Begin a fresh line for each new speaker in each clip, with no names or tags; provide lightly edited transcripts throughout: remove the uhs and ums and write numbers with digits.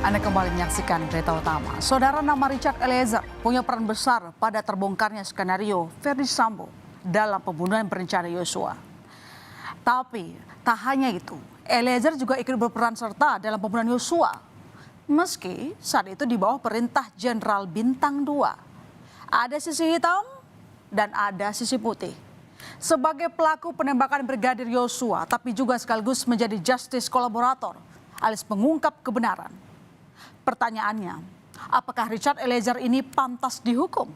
Anda kembali menyaksikan berita utama. Saudara, nama Richard Eliezer punya peran besar pada terbongkarnya skenario Verdi Sambo dalam pembunuhan berencana Yosua. Tapi tak hanya itu, Eliezer juga ikut berperan serta dalam pembunuhan Yosua. Meski saat itu di bawah perintah Jenderal Bintang 2. Ada sisi hitam dan ada sisi putih. Sebagai pelaku penembakan Brigadir Yosua, tapi juga sekaligus menjadi justice kolaborator alias pengungkap kebenaran. Pertanyaannya, apakah Richard Eliezer ini pantas dihukum?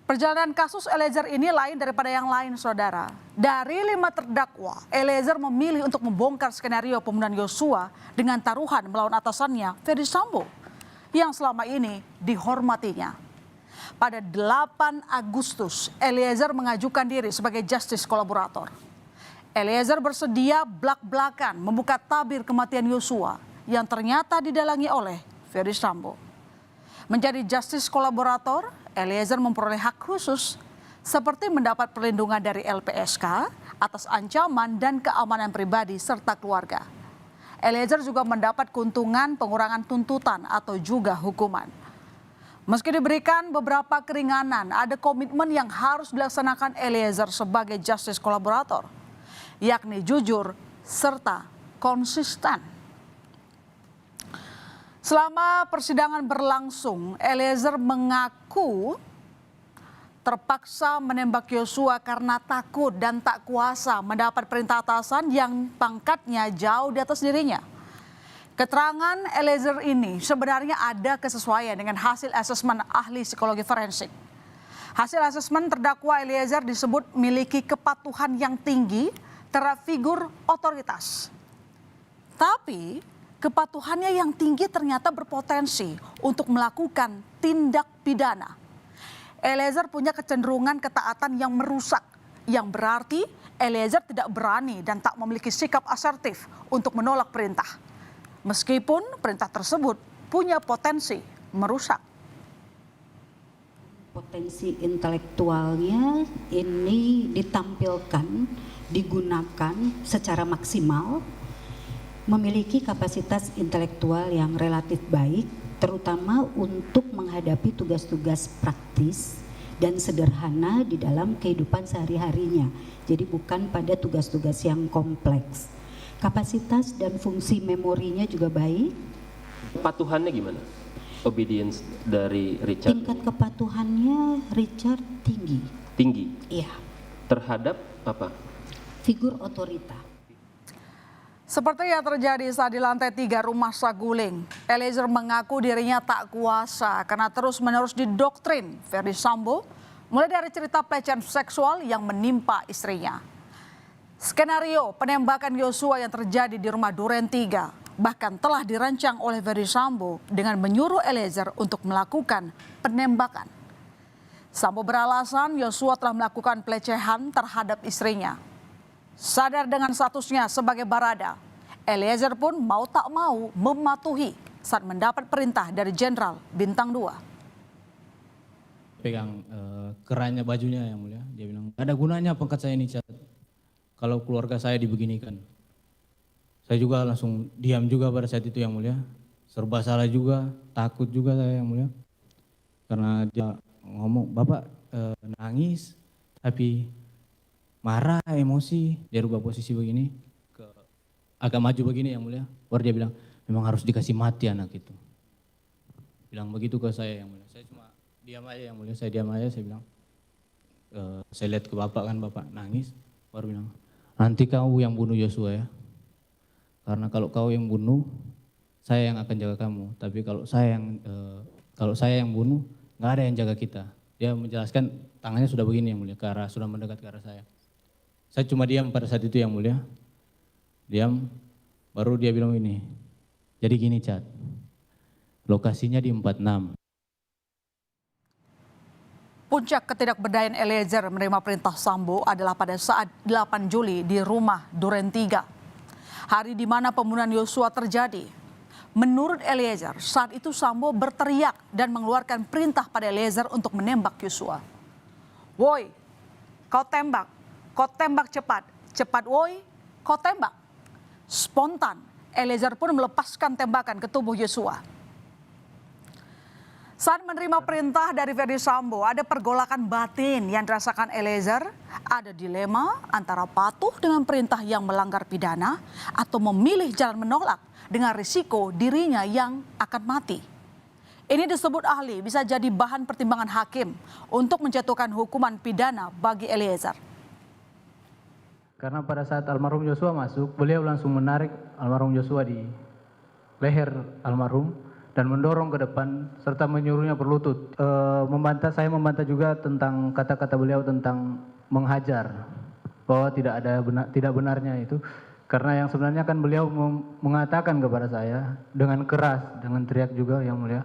Perjalanan kasus Eliezer ini lain daripada yang lain, saudara. Dari 5 terdakwa, Eliezer memilih untuk membongkar skenario pembunuhan Yosua dengan taruhan melawan atasannya, Verdi Sambo, yang selama ini dihormatinya. Pada 8 Agustus, Eliezer mengajukan diri sebagai justice kolaborator. Eliezer bersedia blak-blakan membuka tabir kematian Yosua yang ternyata didalangi oleh Verdi Sambo. Menjadi justice kolaborator, Eliezer memperoleh hak khusus seperti mendapat perlindungan dari LPSK atas ancaman dan keamanan pribadi serta keluarga. Eliezer juga mendapat keuntungan pengurangan tuntutan atau juga hukuman. Meski diberikan beberapa keringanan, ada komitmen yang harus dilaksanakan Eliezer sebagai justice kolaborator, yakni jujur serta konsisten. Selama persidangan berlangsung, Eliezer mengaku terpaksa menembak Yosua karena takut dan tak kuasa mendapat perintah atasan yang pangkatnya jauh di atas dirinya. Keterangan Eliezer ini sebenarnya ada kesesuaian dengan hasil asesmen ahli psikologi forensik. Hasil asesmen terdakwa Eliezer disebut memiliki kepatuhan yang tinggi terhadap figur otoritas. Tapi kepatuhannya yang tinggi ternyata berpotensi untuk melakukan tindak pidana. Eliezer punya kecenderungan ketaatan yang merusak, yang berarti Eliezer tidak berani dan tak memiliki sikap asertif untuk menolak perintah. Meskipun perintah tersebut punya potensi merusak.
Potensi intelektualnya ini ditampilkan, digunakan secara maksimal, memiliki kapasitas intelektual yang relatif baik, terutama untuk menghadapi tugas-tugas praktis dan sederhana di dalam kehidupan sehari-harinya. Jadi bukan pada tugas-tugas yang kompleks. Kapasitas dan fungsi memorinya juga baik.
Kepatuhannya gimana? Obedience dari Richard?
Tingkat kepatuhannya Richard tinggi.
Tinggi?
Iya.
Terhadap apa?
Figur otorita.
Seperti yang terjadi saat di lantai 3 rumah Saguling, Eliezer mengaku dirinya tak kuasa karena terus-menerus didoktrin Verdi Sambo, mulai dari cerita pelecehan seksual yang menimpa istrinya. Skenario penembakan Yosua yang terjadi di rumah Duren 3 bahkan telah dirancang oleh Verdi Sambo dengan menyuruh Eliezer untuk melakukan penembakan. Sambo beralasan Yosua telah melakukan pelecehan terhadap istrinya. Sadar dengan statusnya sebagai barada, Eliezer pun mau tak mau mematuhi saat mendapat perintah dari Jenderal Bintang 2.
Pegang kerannya bajunya yang mulia, dia bilang, "Gak ada gunanya pangkat saya ini, Cat. Kalau keluarga saya dibeginikan." Saya juga langsung diam juga pada saat itu yang mulia. Serba salah juga, takut juga saya yang mulia. Karena dia ngomong, "Bapak nangis, tapi marah, emosi." Dia rubah posisi begini, agak maju begini yang mulia. Baru dia bilang, "Memang harus dikasih mati anak itu." Bilang begitu ke saya yang mulia. Saya cuma diam aja yang mulia, saya diam aja, saya bilang, saya lihat ke bapak kan, bapak nangis. Baru bilang, "Nanti kau yang bunuh Yosua ya. Karena kalau kau yang bunuh, saya yang akan jaga kamu. Tapi kalau saya yang bunuh, nggak ada yang jaga kita." Dia menjelaskan tangannya sudah begini yang mulia, sudah mendekat ke arah saya. Saya cuma diam pada saat itu yang mulia. Diam, baru dia bilang ini. "Jadi gini, Cat. Lokasinya di 46.
Puncak ketidakberdayaan Eliezer menerima perintah Sambo adalah pada saat 8 Juli di rumah Duren 3. Hari di mana pembunuhan Yosua terjadi. Menurut Eliezer, saat itu Sambo berteriak dan mengeluarkan perintah pada Eliezer untuk menembak Yosua. "Woi, kau tembak cepat, cepat woi, kau tembak." Spontan, Eliezer pun melepaskan tembakan ke tubuh Yosua. Saat menerima perintah dari Ferdi Sambo, ada pergolakan batin yang dirasakan Eliezer. Ada dilema antara patuh dengan perintah yang melanggar pidana atau memilih jalan menolak dengan risiko dirinya yang akan mati. Ini disebut ahli bisa jadi bahan pertimbangan hakim untuk menjatuhkan hukuman pidana bagi Eliezer.
Karena pada saat almarhum Yosua masuk, beliau langsung menarik almarhum Yosua di leher almarhum dan mendorong ke depan serta menyuruhnya berlutut. Saya membantah juga tentang kata-kata beliau tentang menghajar, bahwa tidak benarnya itu. Karena yang sebenarnya kan beliau mengatakan kepada saya dengan keras, dengan teriak juga yang mulia.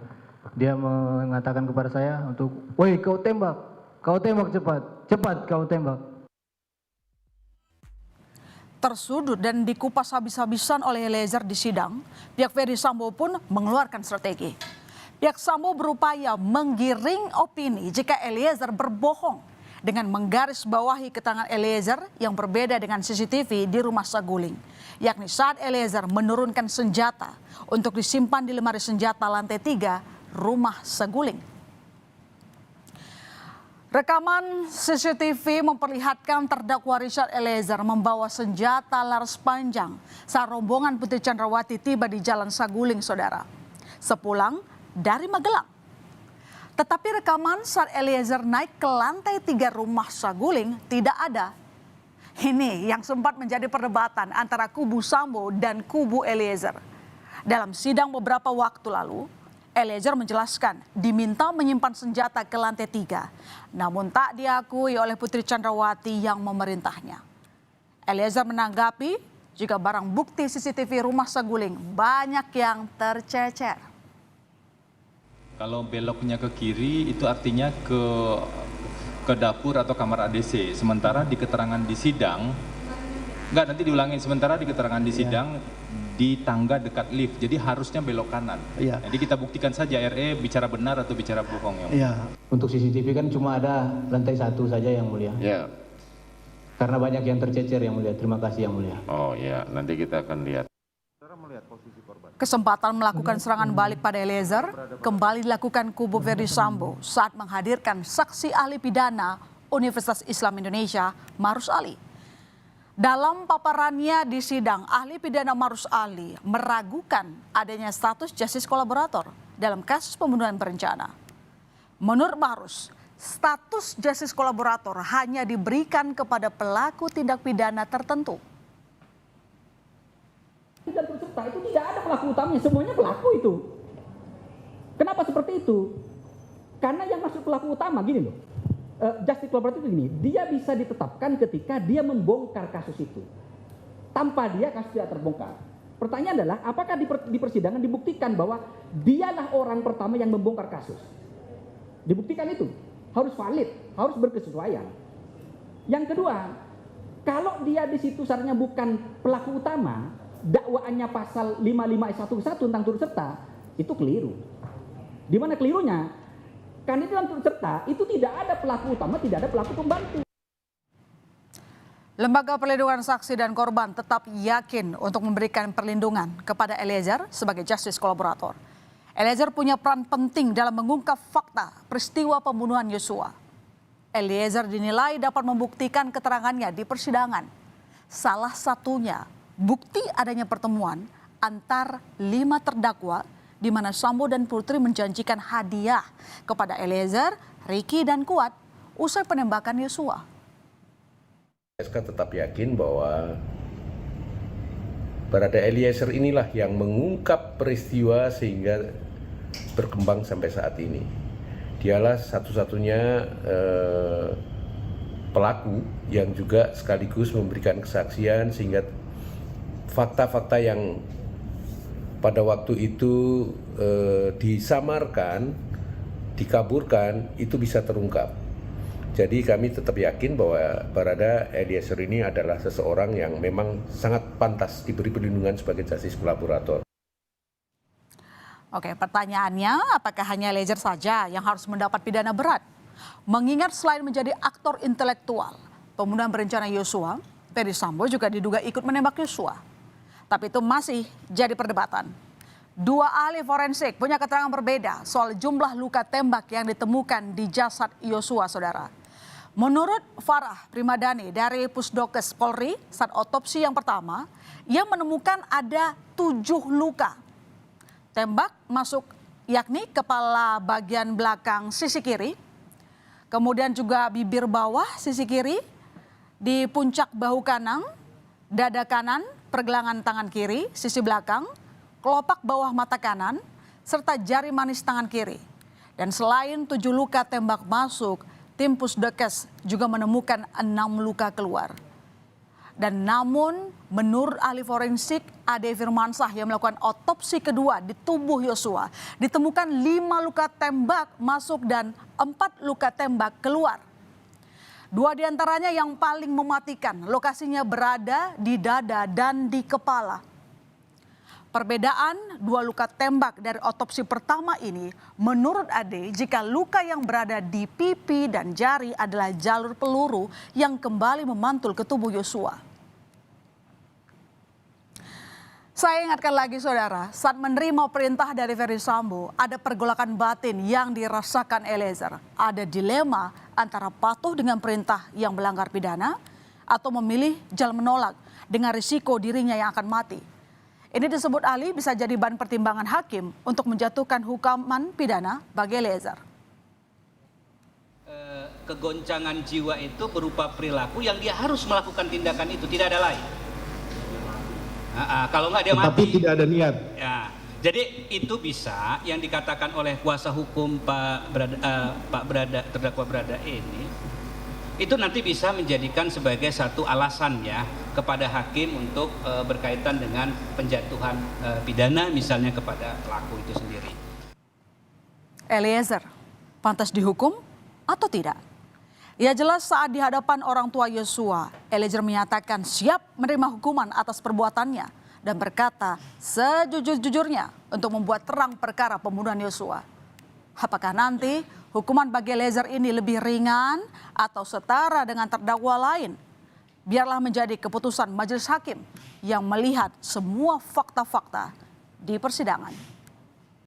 Dia mengatakan kepada saya untuk, "Woi, kau tembak cepat, cepat kau tembak."
Tersudut dan dikupas habis-habisan oleh Eliezer di sidang, pihak Ferdi Sambo pun mengeluarkan strategi. Pihak Sambo berupaya menggiring opini jika Eliezer berbohong dengan menggarisbawahi keterangan Eliezer yang berbeda dengan CCTV di rumah Saguling, yakni saat Eliezer menurunkan senjata untuk disimpan di lemari senjata lantai 3 rumah Saguling. Rekaman CCTV memperlihatkan terdakwa Richard Eliezer membawa senjata laras panjang saat rombongan Putri Chandrawati tiba di Jalan Saguling, saudara, sepulang dari Magelang. Tetapi rekaman saat Eliezer naik ke lantai 3 rumah Saguling tidak ada. Ini yang sempat menjadi perdebatan antara kubu Sambo dan kubu Eliezer. Dalam sidang beberapa waktu lalu, Eliezer menjelaskan diminta menyimpan senjata ke lantai 3, namun tak diakui oleh Putri Chandrawati yang memerintahnya. Eliezer menanggapi jika barang bukti CCTV rumah Saguling banyak yang tercecer.
Kalau beloknya ke kiri itu artinya ke dapur atau kamar ADC. Sementara di keterangan di sidang, nanti diulangin, sementara di keterangan di sidang di tangga dekat lift, jadi harusnya belok kanan.
Iya.
Jadi kita buktikan saja RE bicara benar atau bicara bohong ya.
Iya.
Untuk CCTV kan cuma ada lantai 1 saja yang mulia.
Ya.
Karena banyak yang tercecer yang mulia. Terima kasih yang mulia.
Oh ya, nanti kita akan lihat.
Kesempatan melakukan serangan balik pada Eliezer kembali dilakukan kubu Ferdi Sambo saat menghadirkan saksi ahli pidana Universitas Islam Indonesia, Marus Ali. Dalam paparannya di sidang, ahli pidana Marus Ali meragukan adanya status justice kolaborator dalam kasus pembunuhan berencana. Menurut Marus, status justice kolaborator hanya diberikan kepada pelaku tindak pidana tertentu.
Dan peserta itu tidak ada pelaku utamanya, semuanya pelaku itu. Kenapa seperti itu? Karena yang masuk pelaku utama gini loh. Justice collaborator itu gini, dia bisa ditetapkan ketika dia membongkar kasus itu. Tanpa dia kasus tidak terbongkar. Pertanyaan adalah apakah di persidangan dibuktikan bahwa dialah orang pertama yang membongkar kasus. Dibuktikan itu. Harus valid, harus berkesesuaian. Yang kedua, kalau dia di situ syaratnya bukan pelaku utama, dakwaannya pasal 55 tentang turut serta, itu keliru. Di mana kelirunya? Karena dalam turut serta itu tidak ada pelaku utama, tidak ada pelaku pembantu.
Lembaga Perlindungan Saksi dan Korban tetap yakin untuk memberikan perlindungan kepada Eliezer sebagai justice kolaborator. Eliezer punya peran penting dalam mengungkap fakta peristiwa pembunuhan Yosua. Eliezer dinilai dapat membuktikan keterangannya di persidangan. Salah satunya bukti adanya pertemuan antar 5 terdakwa di mana Sambo dan Putri menjanjikan hadiah kepada Eliezer, Ricky dan Kuat usai penembakan Yosua.
SK tetap yakin bahwa Barada Eliezer inilah yang mengungkap peristiwa sehingga berkembang sampai saat ini. Dialah satu-satunya pelaku yang juga sekaligus memberikan kesaksian sehingga fakta-fakta yang pada waktu itu disamarkan, dikaburkan, itu bisa terungkap. Jadi kami tetap yakin bahwa Barada Eliezer ini adalah seseorang yang memang sangat pantas diberi perlindungan sebagai justice kolaborator.
Oke, pertanyaannya apakah hanya Eliezer saja yang harus mendapat pidana berat? Mengingat selain menjadi aktor intelektual pembunuhan berencana Yosua, Ferdi Sambo juga diduga ikut menembak Yosua. Tapi itu masih jadi perdebatan. Dua ahli forensik punya keterangan berbeda soal jumlah luka tembak yang ditemukan di jasad Yosua, saudara. Menurut Farah Primadani dari Pusdokes Polri, saat otopsi yang pertama, ia menemukan ada 7 luka tembak masuk, yakni kepala bagian belakang sisi kiri, kemudian juga bibir bawah sisi kiri, di puncak bahu kanan, dada kanan, pergelangan tangan kiri, sisi belakang, kelopak bawah mata kanan, serta jari manis tangan kiri. Dan selain 7 luka tembak masuk, tim Pusdokes juga menemukan 6 luka keluar. Dan namun menurut ahli forensik Ade Firmansyah yang melakukan otopsi kedua di tubuh Yosua, ditemukan 5 luka tembak masuk dan 4 luka tembak keluar. 2 diantaranya yang paling mematikan, lokasinya berada di dada dan di kepala. Perbedaan 2 luka tembak dari otopsi pertama ini, menurut Ade, jika luka yang berada di pipi dan jari adalah jalur peluru yang kembali memantul ke tubuh Yosua. Saya ingatkan lagi saudara, saat menerima perintah dari Ferdy Sambo, ada pergolakan batin yang dirasakan Eliezer. Ada dilema antara patuh dengan perintah yang melanggar pidana atau memilih jalan menolak dengan risiko dirinya yang akan mati. Ini disebut ahli bisa jadi bahan pertimbangan hakim untuk menjatuhkan hukuman pidana bagi Eliezer.
Kegoncangan jiwa itu berupa perilaku yang dia harus melakukan tindakan itu, tidak ada lain. Kalau nggak dia mati.
Tapi tidak ada niat.
Ya, jadi itu bisa yang dikatakan oleh kuasa hukum terdakwa Berada ini, itu nanti bisa menjadikan sebagai satu alasan ya kepada hakim untuk berkaitan dengan penjatuhan pidana misalnya kepada pelaku itu sendiri.
Eliezer pantas dihukum atau tidak? Ya jelas saat di hadapan orang tua Yosua, Eliezer menyatakan siap menerima hukuman atas perbuatannya dan berkata sejujur-jujurnya untuk membuat terang perkara pembunuhan Yosua. Apakah nanti hukuman bagi Eliezer ini lebih ringan atau setara dengan terdakwa lain? Biarlah menjadi keputusan majelis hakim yang melihat semua fakta-fakta di persidangan.